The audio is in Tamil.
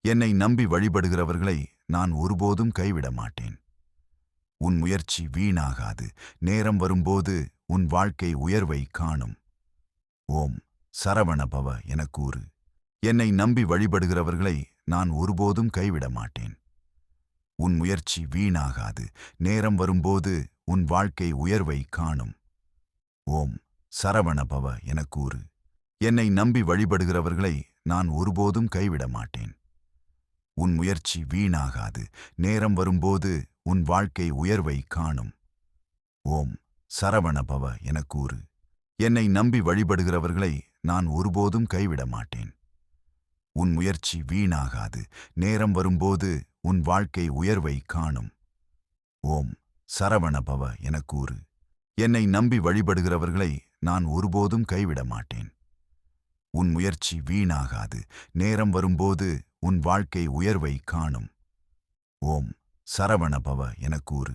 என்னை நம்பி வழிபடுகிறவர்களை நான் ஒருபோதும் கைவிட மாட்டேன். உன் முயற்சி வீணாகாது. நேரம் வரும்போது உன் வாழ்க்கை உயர்வை காணும். ஓம் சரவண பவ எனக் கூறு. என்னை நம்பி வழிபடுகிறவர்களை நான் ஒருபோதும் கைவிட மாட்டேன். உன் முயற்சி வீணாகாது. நேரம் வரும்போது உன் வாழ்க்கை உயர்வை காணும். ஓம் சரவண பவ எனக் கூறு. என்னை நம்பி வழிபடுகிறவர்களை நான் ஒருபோதும் கைவிட மாட்டேன். உன் முயற்சி வீணாகாது. நேரம் வரும்போது உன் வாழ்க்கை உயர்வை காணும். ஓம் சரவண பவ எனக் கூறு. என்னை நம்பி வழிபடுகிறவர்களை நான் ஒருபோதும் கைவிட மாட்டேன். உன் முயற்சி வீணாகாது. நேரம் வரும்போது உன் வாழ்க்கை உயர்வை காணும். ஓம் சரவண பவ எனக் கூறு. என்னை நம்பி வழிபடுகிறவர்களை நான் ஒருபோதும் கைவிட மாட்டேன். உன் முயற்சி வீணாகாது. நேரம் வரும்போது உன் வாழ்க்கை உயர்வை காணும். ஓம் சரவண பவ எனக் கூறு.